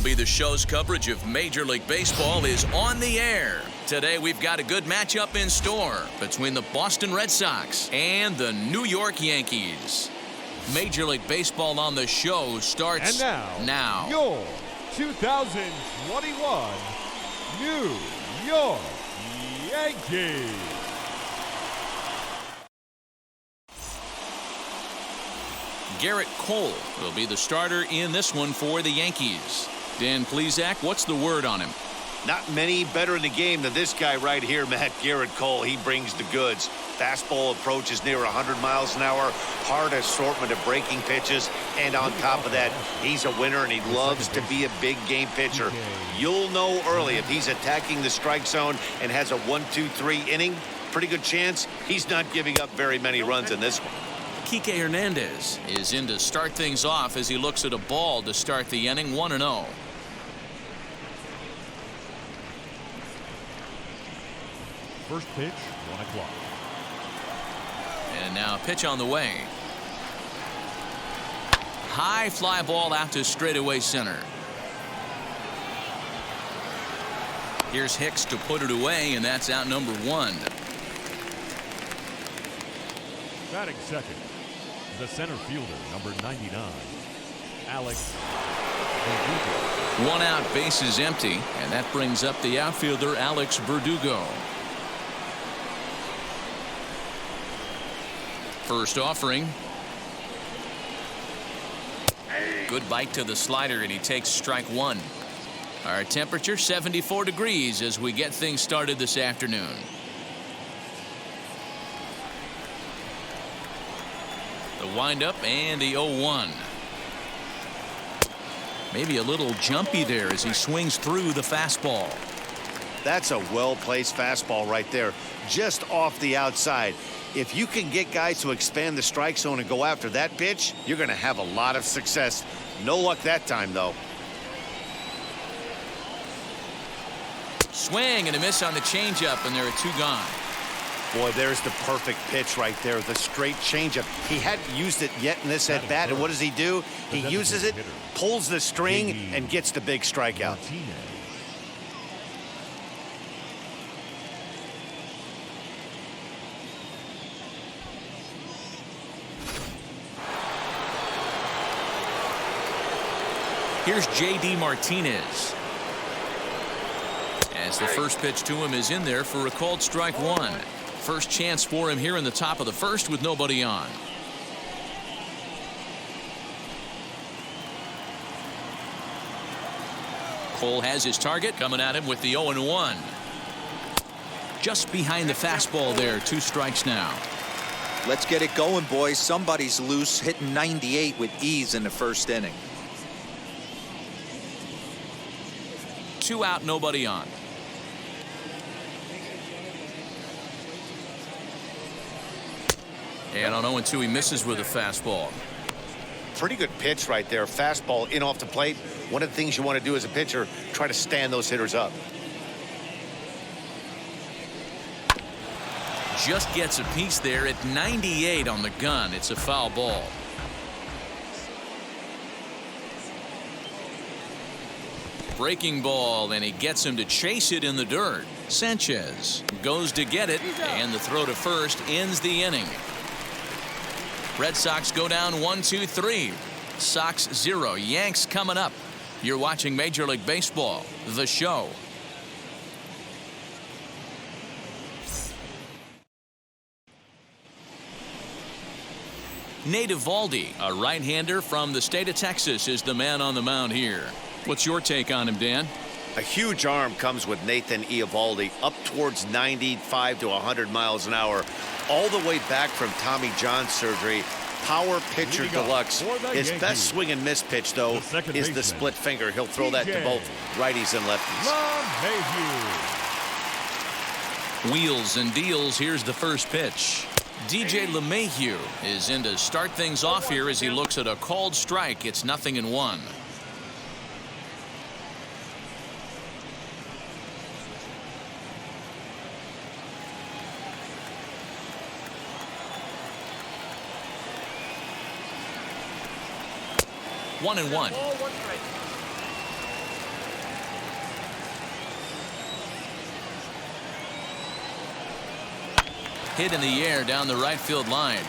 MLB The Show's coverage of Major League Baseball is on the air. Today we've got a good matchup in store between the Boston Red Sox and the New York Yankees. Major League Baseball on the Show starts now. Your 2021 New York Yankees. Garrett Cole will be the starter in this one for the Yankees. Dan Plesac, what's the word on him? Not many better in the game than this guy right here, Matt. Garrett Cole. He brings the goods. Fastball approaches near 100 miles an hour. Hard assortment of breaking pitches. And on top of that, he's a winner, and he loves to be a big game pitcher. You'll know early if he's attacking the strike zone and has a 1-2-3 inning. Pretty good chance he's not giving up very many runs in this one. Kike Hernandez is in to start things off as he looks at a ball to start the inning. 1-0. First pitch, 1 o'clock. And now a pitch on the way. High fly ball out to straightaway center. Here's Hicks to put it away, and that's out number 1. Batting second, the center fielder, number 99, Alex Verdugo. 1 out, bases empty, and that brings up the outfielder Alex Verdugo. First offering. Good bite to the slider, and he takes strike 1. Our temperature 74 degrees as we get things started this afternoon. The windup and the 0-1. Maybe a little jumpy there as he swings through the fastball. That's a well-placed fastball right there, just off the outside. If you can get guys to expand the strike zone and go after that pitch, you're going to have a lot of success. No luck that time, though. Swing and a miss on the changeup, and there are 2 gone. Boy, there's the perfect pitch right there, the straight changeup. He hadn't used it yet in this at-bat, and what does he do? He uses it, pulls the string, and gets the big strikeout. Here's J.D. Martinez. As the first pitch to him is in there for a called strike 1. First chance for him here in the top of the first with nobody on. Cole has his target coming at him with the 0-1. Just behind the fastball there. 2 strikes now. Let's get it going, boys. Somebody's loose, hitting 98 with ease in the first inning. 2 out, nobody on. And on 0-2, he misses with a fastball. Pretty good pitch right there. Fastball in off the plate. One of the things you want to do as a pitcher, try to stand those hitters up. Just gets a piece there at 98 on the gun. It's a foul ball. Breaking ball, and he gets him to chase it in the dirt. Sanchez goes to get it, and the throw to first ends the inning. Red Sox go down 1-2-3. Sox 0. Yanks coming up. You're watching Major League Baseball, The Show. Nate Eovaldi, a right-hander from the state of Texas, is the man on the mound here. What's your take on him, Dan? A huge arm comes with Nathan Eovaldi, up towards 95 to 100 miles an hour, all the way back from Tommy John surgery. Power pitcher deluxe. His best swing and miss pitch, though, is the split finger. He'll throw that to both righties and lefties. Wheels and deals. Here's the first pitch. DJ LeMahieu is in to start things off here as he looks at a called strike. It's 0-1. One and one. hit in the air down the right field line.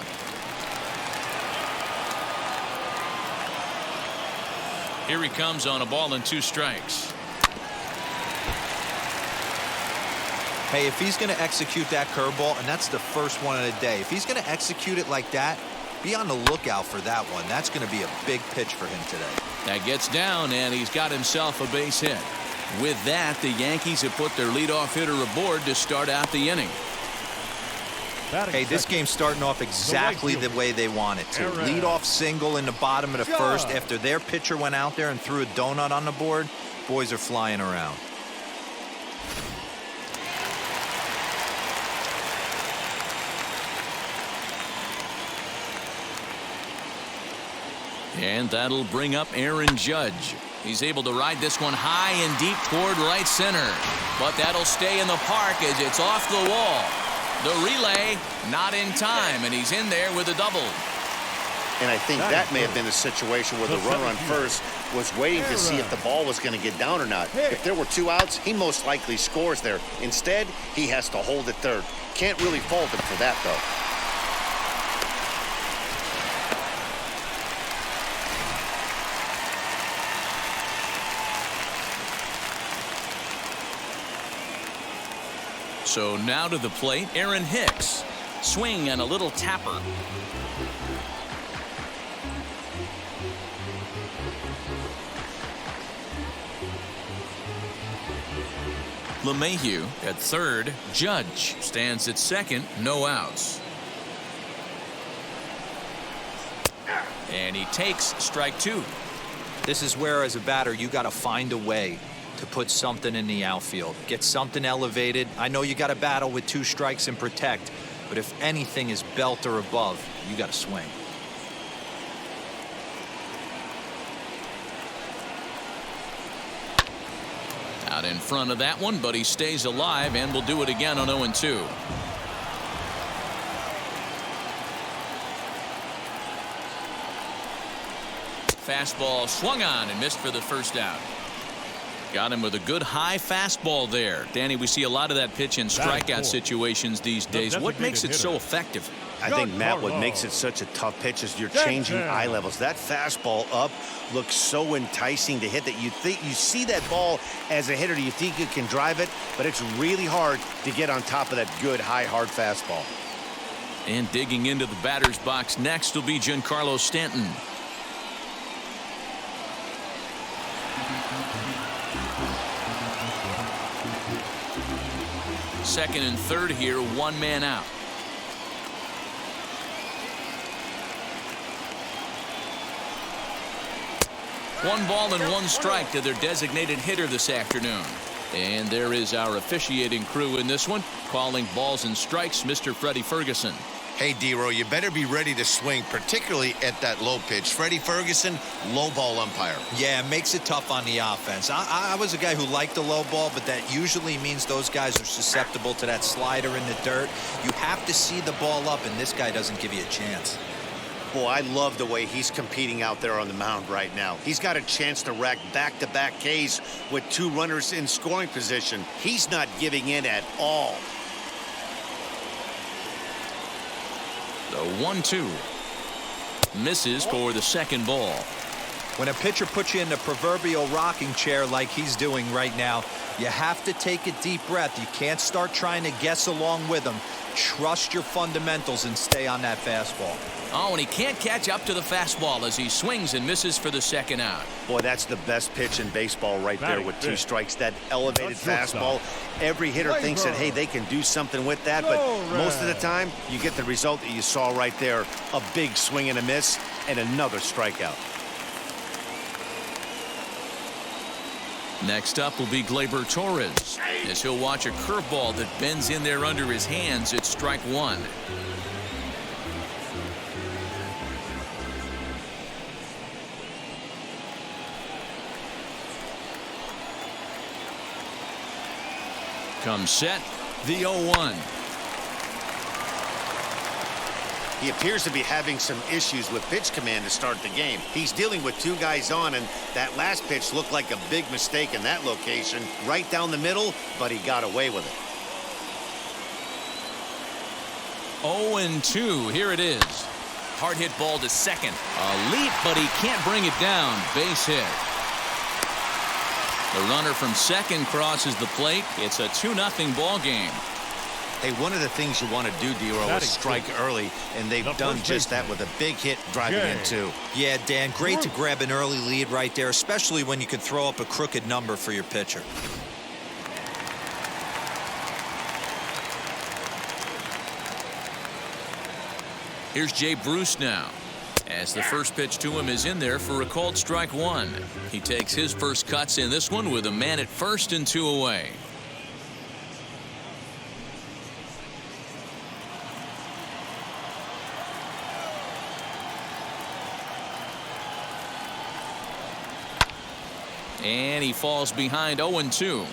Here he comes on a ball and 2 strikes. Hey, if he's going to execute that curveball, and that's the first one of the day, if he's going to execute it like that, be on the lookout for that one. That's going to be a big pitch for him today. That gets down, and he's got himself a base hit. With that, the Yankees have put their leadoff hitter aboard to start out the inning. Hey, this game's starting off exactly the way they want it to. Leadoff single in the bottom of the first after their pitcher went out there and threw a donut on the board. Boys are flying around. And that'll bring up Aaron Judge. He's able to ride this one high and deep toward right center. But that'll stay in the park as it's off the wall. The relay not in time, and he's in there with a double. And I think that may have been a situation where the runner on first was waiting to see if the ball was going to get down or not. If there were 2 outs, he most likely scores there. Instead, he has to hold at third. Can't really fault him for that, though. So now to the plate, Aaron Hicks. Swing and a little tapper. LeMahieu at third. Judge stands at second. No outs. And he takes strike 2. This is where, as a batter, you got to find a way to put something in the outfield. Get something elevated. I know you got to battle with 2 strikes and protect, but if anything is belt or above, you got to swing. Out in front of that one, but he stays alive and will do it again on 0-2. Fastball swung on and missed for the first out. Got him with a good high fastball there. Danny, we see a lot of that pitch in strikeout situations these days. What makes it so effective? I think, Matt, what makes it such a tough pitch is you're changing eye levels. That fastball up looks so enticing to hit that you see that ball as a hitter, you think you can drive it, but it's really hard to get on top of that good, high, hard fastball. And digging into the batter's box next will be Giancarlo Stanton. Second and third here, 1 man out. One ball and 1 strike to their designated hitter this afternoon. And there is our officiating crew in this one, calling balls and strikes, Mr. Freddie Ferguson. Hey, D-Row, you better be ready to swing, particularly at that low pitch. Freddie Ferguson, low ball umpire. Yeah, it makes it tough on the offense. I was a guy who liked the low ball, but that usually means those guys are susceptible to that slider in the dirt. You have to see the ball up, and this guy doesn't give you a chance. Boy, I love the way he's competing out there on the mound right now. He's got a chance to rack back-to-back Ks with 2 runners in scoring position. He's not giving in at all. The 1-2 misses for the second ball. When a pitcher puts you in the proverbial rocking chair like he's doing right now, you have to take a deep breath. You can't start trying to guess along with him. Trust your fundamentals and stay on that fastball. Oh, and he can't catch up to the fastball as he swings and misses for the second out. Boy, that's the best pitch in baseball right there with 2 strikes. That elevated fastball. Every hitter thinks that, hey, they can do something with that, but most of the time, you get the result that you saw right there. A big swing and a miss and another strikeout. Next up will be Gleyber Torres, as he'll watch a curveball that bends in there under his hands at strike 1. Comes set, the 0-1. He appears to be having some issues with pitch command to start the game. He's dealing with 2 guys on, and that last pitch looked like a big mistake in that location, right down the middle, but he got away with it. 0-2. Here it is. Hard hit ball to second. A leap, but he can't bring it down. Base hit. The runner from second crosses the plate. It's a 2-0 ball game. Hey, one of the things you want to do, D-Roll, is strike early, and they've done just that with a big hit driving in two. Yeah, Dan, great to grab an early lead right there, especially when you can throw up a crooked number for your pitcher. Here's Jay Bruce now, as the first pitch to him is in there for a called strike one. He takes his first cuts in this one with a man at first and 2 away. And he falls behind 0-2.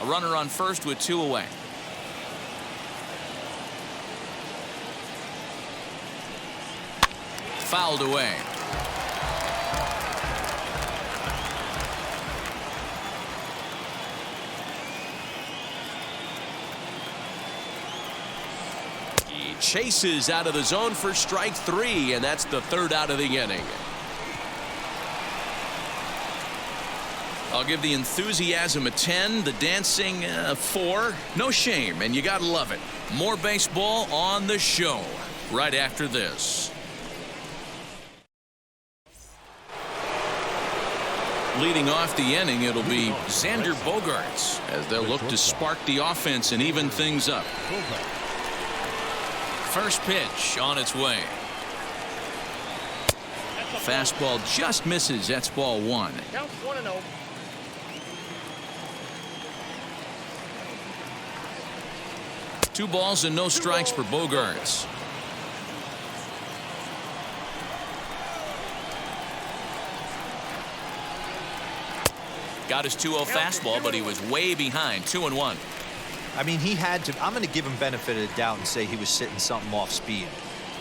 A runner on first with 2 away. Fouled away. He chases out of the zone for strike 3, and that's the 3rd out of the inning. I'll give the enthusiasm a 10, the dancing a 4. No shame, and you gotta love it. More baseball on the show right after this. Leading off the inning, it'll be Xander Bogaerts as they'll look to spark the offense and even things up. First pitch on its way. Fastball just misses. That's ball 1. Count 1-0. 2 balls and no strikes for Bogaerts. Got his 2-0 fastball, but he was way behind. 2-1. I mean, he had to. I'm going to give him benefit of the doubt and say he was sitting something off speed,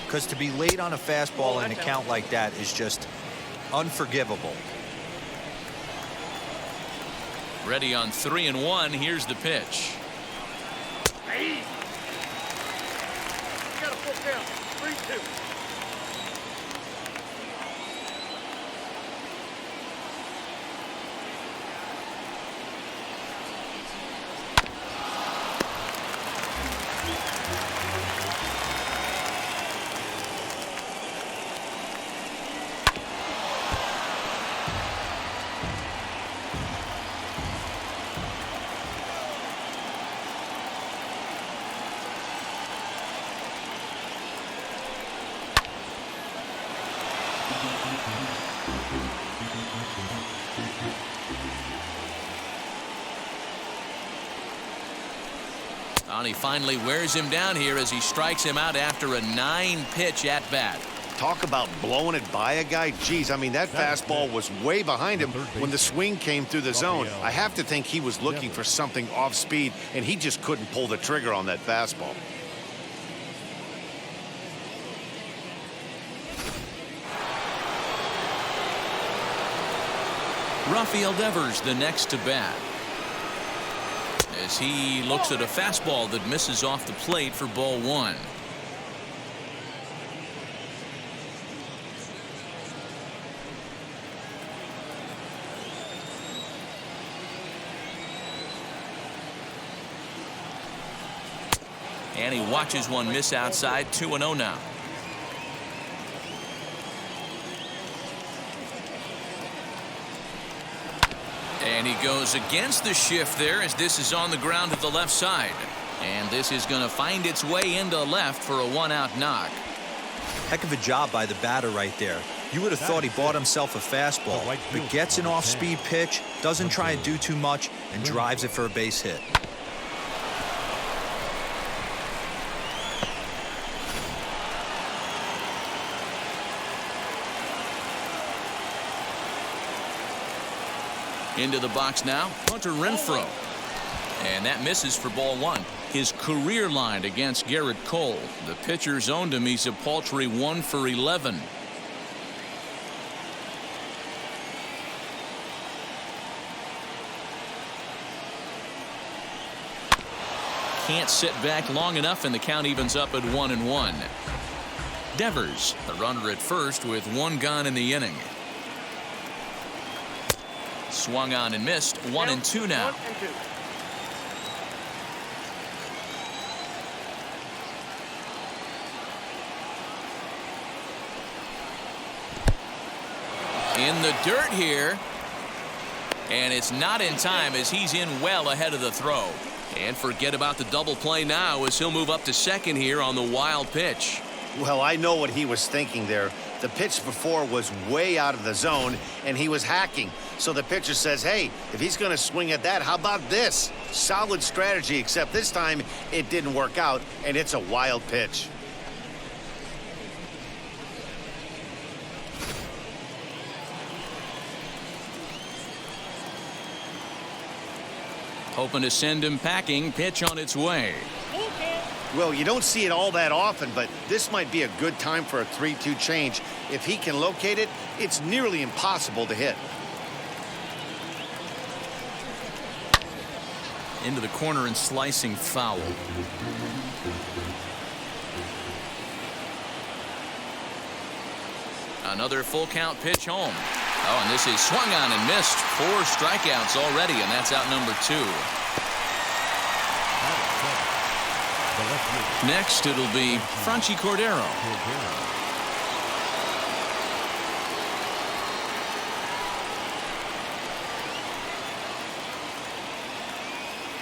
because to be late on a fastball in a count like that is just unforgivable. Ready on 3-1. Here's the pitch. Hey. You got a full count. 3-2. And he finally wears him down here as he strikes him out after a 9-pitch at bat. Talk about blowing it by a guy. Geez, I mean, that fastball was way behind him when the swing came through the zone. I have to think he was looking for something off speed, and he just couldn't pull the trigger on that fastball. Rafael Devers the next to bat, as he looks at a fastball that misses off the plate for ball 1. And he watches one miss outside. 2-0 now. And he goes against the shift there as this is on the ground to the left side. And this is going to find its way into left for a 1-out knock. Heck of a job by the batter right there. You would have thought he bought himself a fastball, but gets an off-speed pitch, doesn't try and do too much, and drives it for a base hit. Into the box now, Hunter Renfroe. And that misses for ball 1. His career line against Garrett Cole. The pitcher zoned him. He's a paltry 1 for 11. can't sit back long enough, and the count evens up at 1-1. Devers, the runner at first with one gone in the inning. Swung on and missed. 1-2 now. 1-2. In the dirt here. And it's not in time as he's in well ahead of the throw. And forget about the double play now as he'll move up to second here on the wild pitch. Well, I know what he was thinking there. The pitch before was way out of the zone, and he was hacking. So the pitcher says, hey, if he's going to swing at that, how about this? Solid strategy, except this time it didn't work out, and it's a wild pitch. Hoping to send him packing. Pitch on its way. Well, you don't see it all that often, but this might be a good time for a 3-2 change. If he can locate it, it's nearly impossible to hit. Into the corner and slicing foul. Another full count pitch home. Oh, and this is swung on and missed. 4 strikeouts already, and that's out number 2. Next, it'll be Franchy Cordero.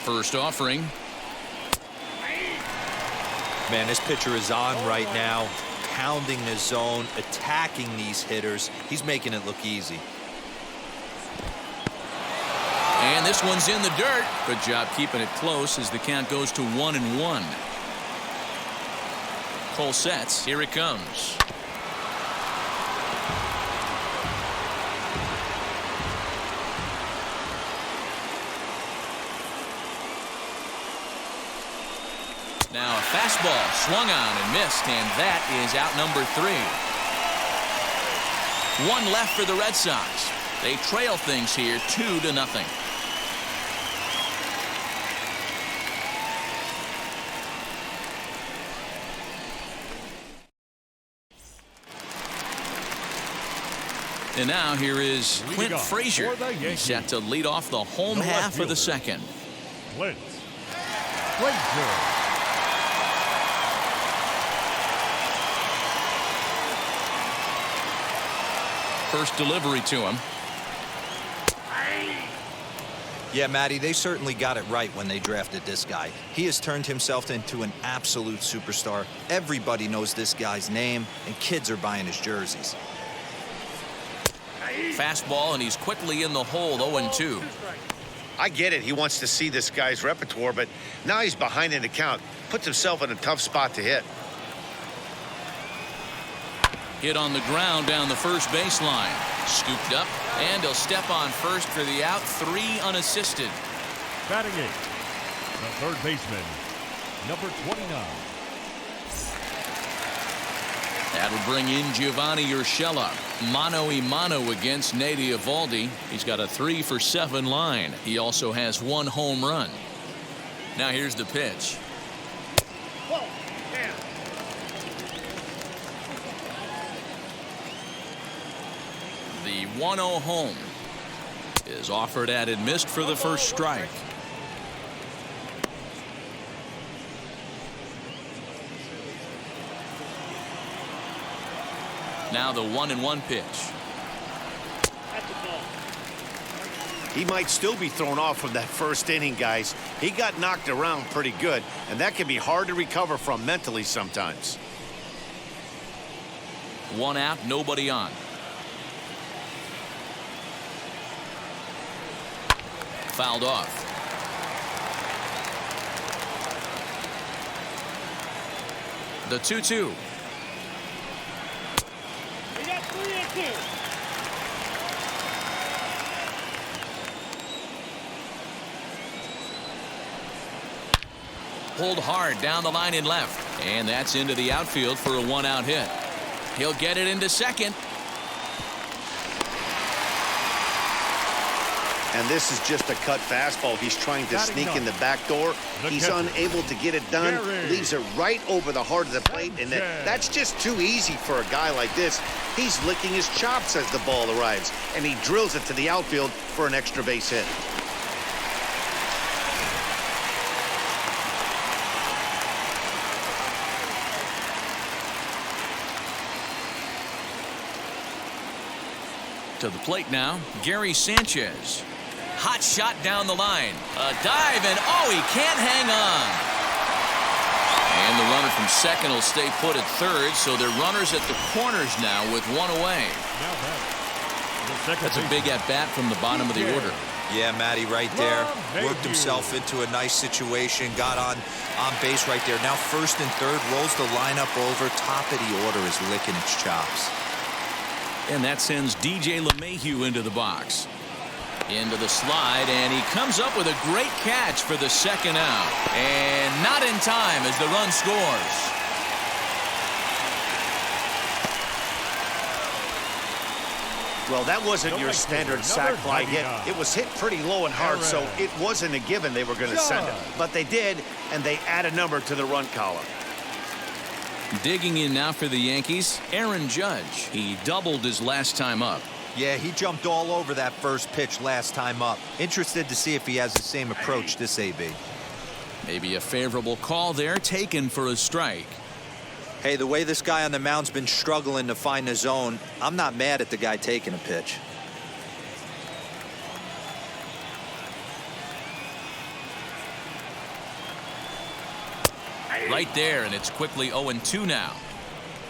First offering. Man, this pitcher is on right now, pounding the zone, attacking these hitters. He's making it look easy. And this one's in the dirt. Good job keeping it close as the count goes to 1-1. Cole sets. Here it comes. Now a fastball swung on and missed, and that is out number 3. 1 left for the Red Sox. They trail things here 2-0. And now here is Clint Frazier. He's set to lead off the home half of the second. Clint Frazier. First delivery to him. Yeah, Matty, they certainly got it right when they drafted this guy. He has turned himself into an absolute superstar. Everybody knows this guy's name, and kids are buying his jerseys. Fastball, and he's quickly in the hole. 0-2. I get it. He wants to see this guy's repertoire, but now he's behind in the count. Puts himself in a tough spot to hit. Hit on the ground down the first baseline. Scooped up, and he'll step on first for the out. 3 unassisted. Batting 8, the third baseman, number 29. That'll bring in Giovanni Urshela. Mano a mano against Nate Eovaldi. He's got a 3-for-7 line. He also has 1 home run. Now here's the pitch. The 1-0 home is offered at and missed for the first strike. Now the 1-1 pitch. He might still be thrown off from that first inning, guys. He got knocked around pretty good, and that can be hard to recover from mentally sometimes. 1 out, nobody on. Fouled off. The 2-2. We got 3-2. Pulled hard down the line in left, and that's into the outfield for a 1-out hit. He'll get it into second. And this is just a cut fastball. He's trying to sneak in the back door. He's unable to get it done. Leaves it right over the heart of the plate. And that's just too easy for a guy like this. He's licking his chops as the ball arrives. And he drills it to the outfield for an extra base hit. To the plate now, Gary Sanchez. Hot shot down the line. A dive, and oh, he can't hang on. And the runner from second will stay put at third, so they're runners at the corners now with one away. That's a big at-bat from the bottom of the order. Yeah, Matty, right there. Worked himself into a nice situation, got on base right there. Now first and third, rolls the lineup over. Top of the order is licking its chops. And that sends DJ LeMahieu into the box. Into the slide, and he comes up with a great catch for the second out. And not in time as the run scores. Well, that wasn't your standard sac fly hit. It was hit pretty low and hard, so it wasn't a given they were going to send it. But they did, and they add a number to the run column. Digging in now for the Yankees, Aaron Judge. He doubled his last time up. Yeah, he jumped all over that first pitch last time up. Interested to see if he has the same approach this AB. Maybe a favorable call there, taken for a strike. Hey, the way this guy on the mound's been struggling to find the zone, I'm not mad at the guy taking a pitch. Right there, and it's quickly 0-2 now.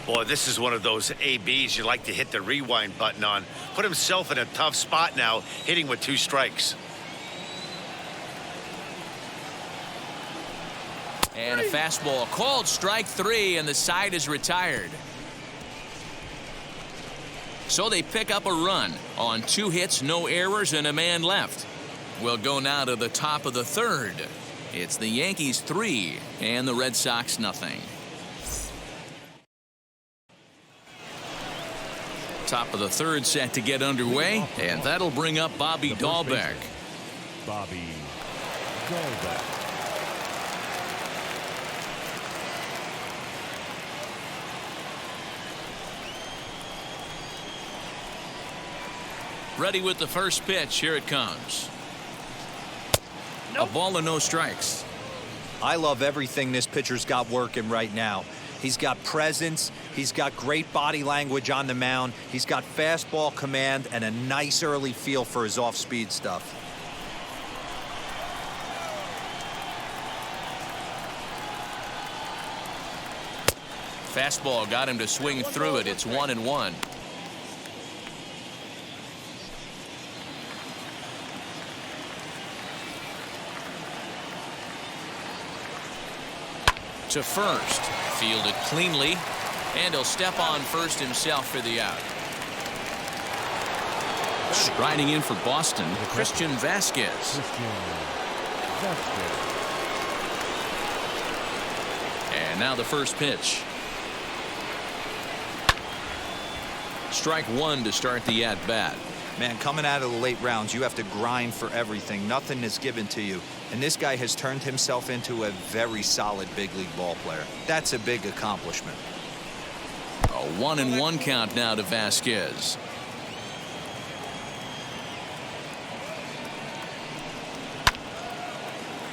Boy, this is one of those ABs you like to hit the rewind button on. Put himself in a tough spot now, hitting with 2 strikes. And a fastball called strike 3, and the side is retired. So they pick up a run on 2 hits, no errors, and a man left. We'll go now to the top of the third. It's the Yankees 3 and the Red Sox nothing. Top of the third set to get underway, and that'll bring up Bobby Dahlbeck. Bobby Dahlbeck. Ready with the first pitch. Here it comes. A ball and no strikes. I love everything this pitcher's got working right now. He's got presence. He's got great body language on the mound. He's got fastball command and a nice early feel for his off-speed stuff. Fastball got him to swing through it. It's 1-1. To first, fielded cleanly, and he'll step on first himself for the out. Striding in for Boston, Christian Vasquez. And now the first pitch. Strike 1 to start the at-bat. Man, coming out of the late rounds, you have to grind for everything. Nothing is given to you. And this guy has turned himself into a very solid big league ball player. That's a big accomplishment. A 1-1 count now to Vasquez.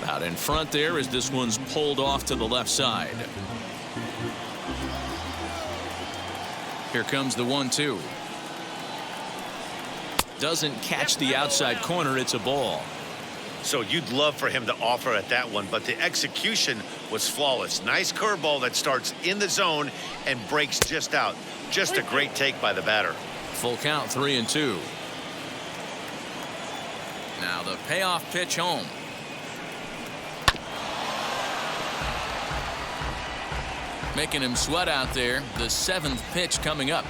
Out in front there as this one's pulled off to the left side. Here comes the 1-2. Doesn't catch the outside corner. It's a ball. So you'd love for him to offer at that one, but the execution was flawless. Nice curveball that starts in the zone and breaks just out. Just a great take by the batter. Full count, 3-2. Now the payoff pitch home. Making him sweat out there. The 7th pitch coming up.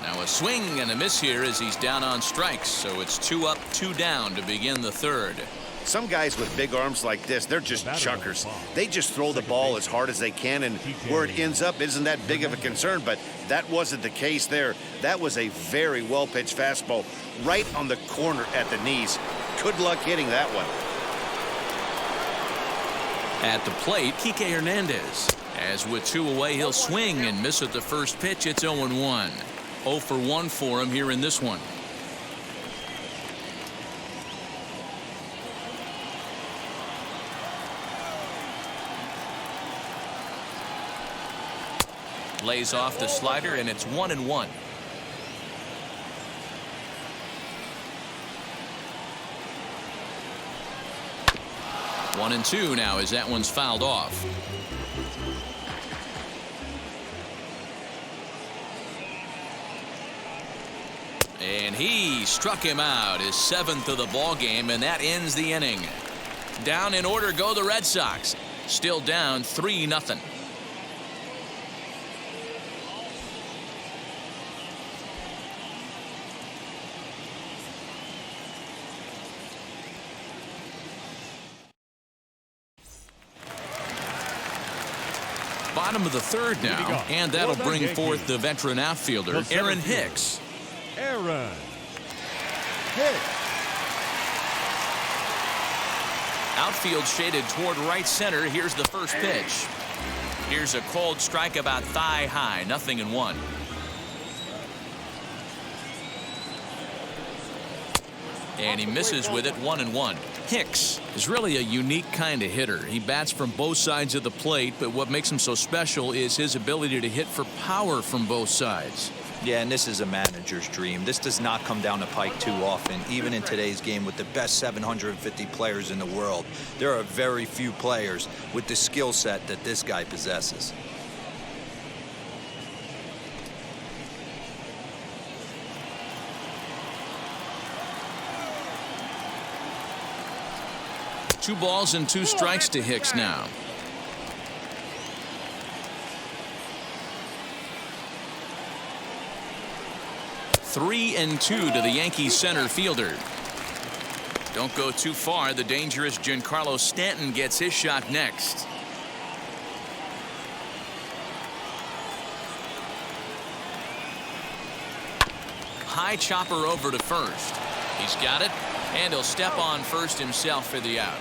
Now a swing and a miss here as he's down on strikes. So it's 2 up, 2 down to begin the third. Some guys with big arms like this, they're just chuckers. They just throw the ball as hard as they can, and where it ends up isn't that big of a concern, but that wasn't the case there. That was a very well-pitched fastball right on the corner at the knees. Good luck hitting that one. At the plate, Kike Hernandez. As with 2 away, he'll swing and miss at the first pitch. It's 0-1. 0 for 1 for him here in this one. Lays off the slider, and it's 1-1. One and 2 now as that one's fouled off. And he struck him out, his 7th of the ball game, and that ends the inning. Down in order go the Red Sox. Still down 3-0. Bottom of the 3rd now, and that'll bring forth the veteran outfielder, Aaron Hicks. Aaron Hicks. Outfield shaded toward right center. Here's the first pitch. Here's a cold strike about thigh high, 0-1. And he misses with it, 1-1. Hicks is really a unique kind of hitter. He bats from both sides of the plate, but what makes him so special is his ability to hit for power from both sides. Yeah, and this is a manager's dream. This does not come down the pike too often, even in today's game with the best 750 players in the world. There are very few players with the skill set that this guy possesses. Two balls and 2 strikes to Hicks now. Three and 2 to the Yankees center fielder. Don't go too far. The dangerous Giancarlo Stanton gets his shot next. High chopper over to first. He's got it, and he'll step on first himself for the out.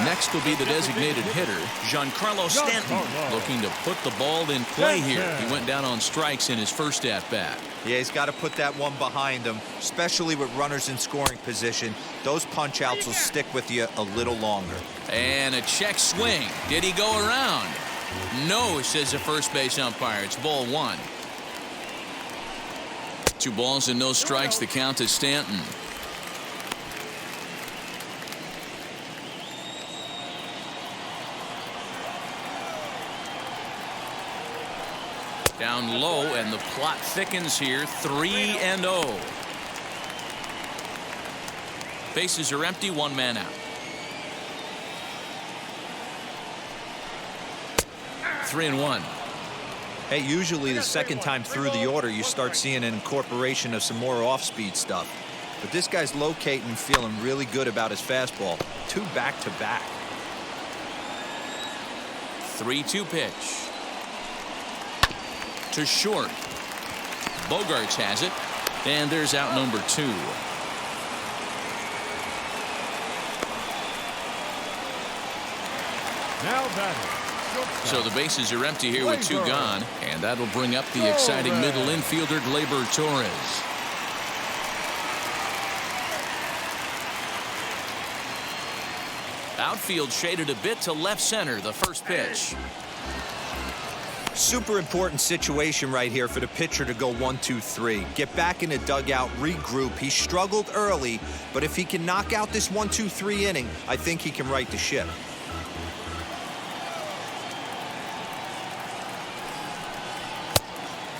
Next will be the designated hitter, Giancarlo Stanton, looking to put the ball in play here. He went down on strikes in his first at-bat. Yeah, he's got to put that one behind him, especially with runners in scoring position. Those punch-outs will stick with you a little longer. And a check swing. Did he go around? No, says the first base umpire. It's ball 1. 2 balls and no strikes. The count to Stanton. Down low, and the plot thickens here. 3-0. Bases are empty. 1 man out. 3-1. Hey, usually the second time through the order, you start seeing an incorporation of some more off-speed stuff. But this guy's locating and feeling really good about his fastball. 2 back-to-back. 3-2 pitch. To short. Bogarts has it, and there's out number 2. Now batting. So the bases are empty here with 2 gone, and that'll bring up the exciting middle infielder, Gleyber Torres. Outfield shaded a bit to left center, the first pitch. Super important situation right here for the pitcher to go 1-2-3. Get back in the dugout, regroup. He struggled early, but if he can knock out this 1-2-3 inning, I think he can right the ship.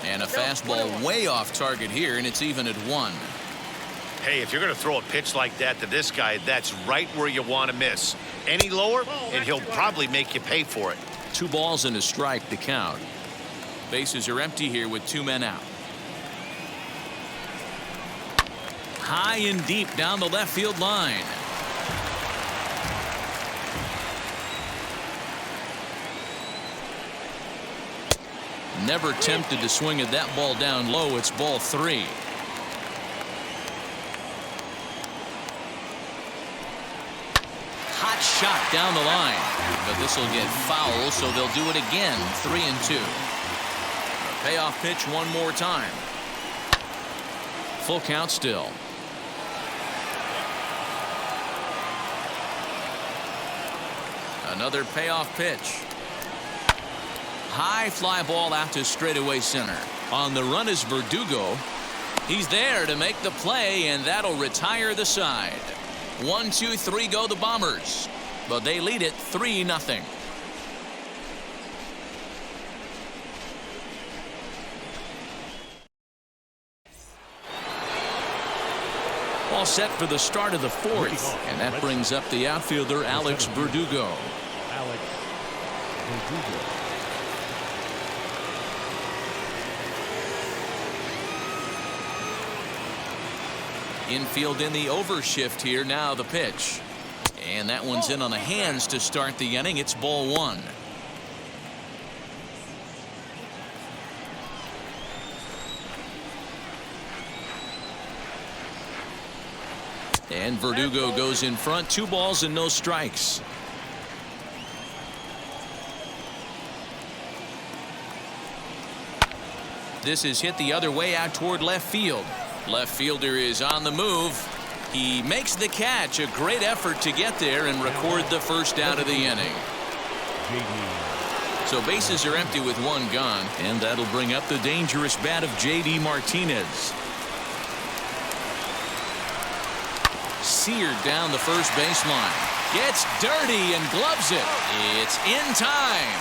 And a fastball way off target here, and it's even at 1. Hey, if you're going to throw a pitch like that to this guy, that's right where you want to miss. Any lower, and he'll probably make you pay for it. 2 balls and a strike to count. Bases are empty here with 2 men out. High and deep down the left field line. Never tempted to swing at that ball down low. It's ball 3. Hot shot down the line, but this will get foul, so they'll do it again. 3-2. Payoff pitch one more time. Full count still. Another payoff pitch. High fly ball out to straightaway center. On the run is Verdugo. He's there to make the play, and that'll retire the side. 1, 2, 3 go the Bombers, but they lead it 3-0. All set for the start of the 4th, and that brings up the outfielder Alex Verdugo. Alex Verdugo. Infield in the overshift here. Now the pitch, and that one's in on the hands to start the inning. It's ball 1. And Verdugo goes in front. 2 balls and no strikes. This is hit the other way out toward left field. Left fielder is on the move. He makes the catch. A great effort to get there and record the first out of the inning. So bases are empty with 1 gone, and that'll bring up the dangerous bat of J.D. Martinez. Seared down the first baseline. Gets dirty and gloves it. It's in time.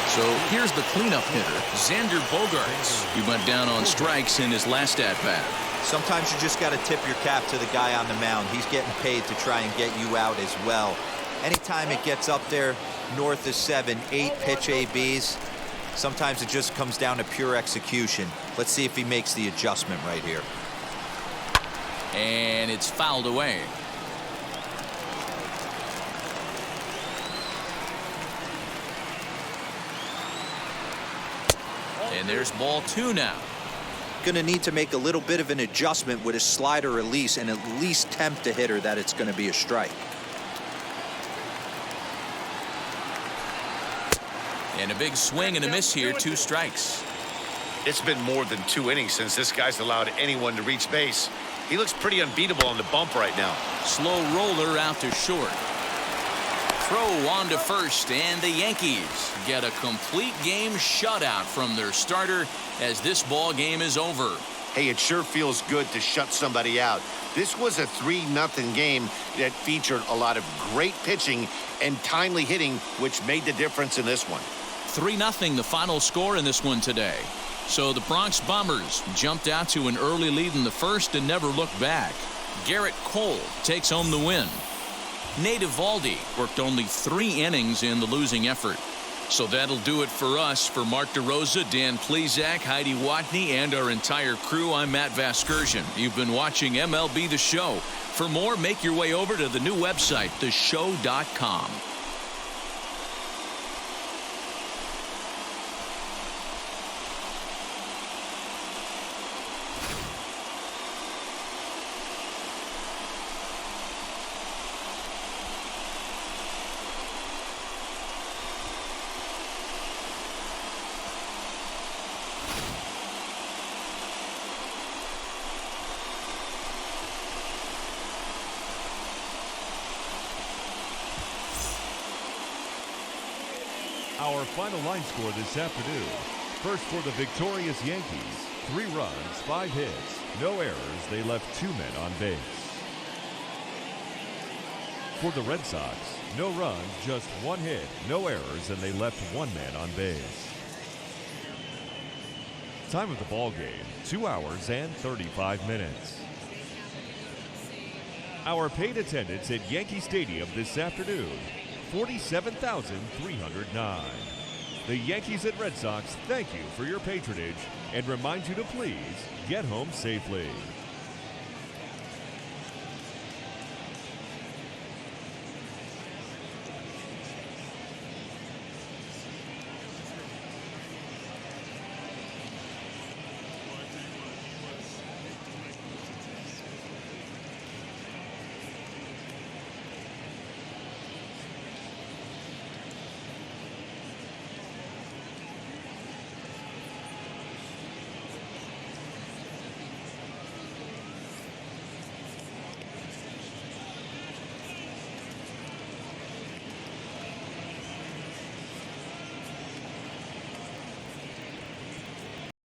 So here's the cleanup hitter, Xander Bogaerts. He went down on strikes in his last at-bat. Sometimes you just got to tip your cap to the guy on the mound. He's getting paid to try and get you out as well. Anytime it gets up there north of 7, 8 pitch ABs, sometimes it just comes down to pure execution. Let's see if he makes the adjustment right here. And it's fouled away. And there's ball 2 now. Going to need to make a little bit of an adjustment with his slider release and at least tempt the hitter that it's going to be a strike. And a big swing and a miss here. 2 strikes. It's been more than 2 innings since this guy's allowed anyone to reach base. He looks pretty unbeatable on the bump right now. Slow roller out to short. Throw on to first, and the Yankees get a complete game shutout from their starter as this ball game is over. Hey, it sure feels good to shut somebody out. This was a 3-0 game that featured a lot of great pitching and timely hitting, which made the difference in this one. 3-0 the final score in this one today. So the Bronx Bombers jumped out to an early lead in the first and never looked back. Garrett Cole takes home the win. Nate Eovaldi worked only 3 innings in the losing effort. So that'll do it for us. For Mark DeRosa, Dan Plesac, Heidi Watney, and our entire crew, I'm Matt Vasgersian. You've been watching MLB The Show. For more, make your way over to the new website, theshow.com. Our final line score this afternoon. First for the victorious Yankees, 3 runs, 5 hits, no errors. They left 2 men on base. For the Red Sox, no runs, just 1 hit, no errors, and they left 1 man on base. Time of the ball game, 2 hours and 35 minutes. Our paid attendance at Yankee Stadium this afternoon, 47,309. The Yankees and Red Sox thank you for your patronage and remind you to please get home safely.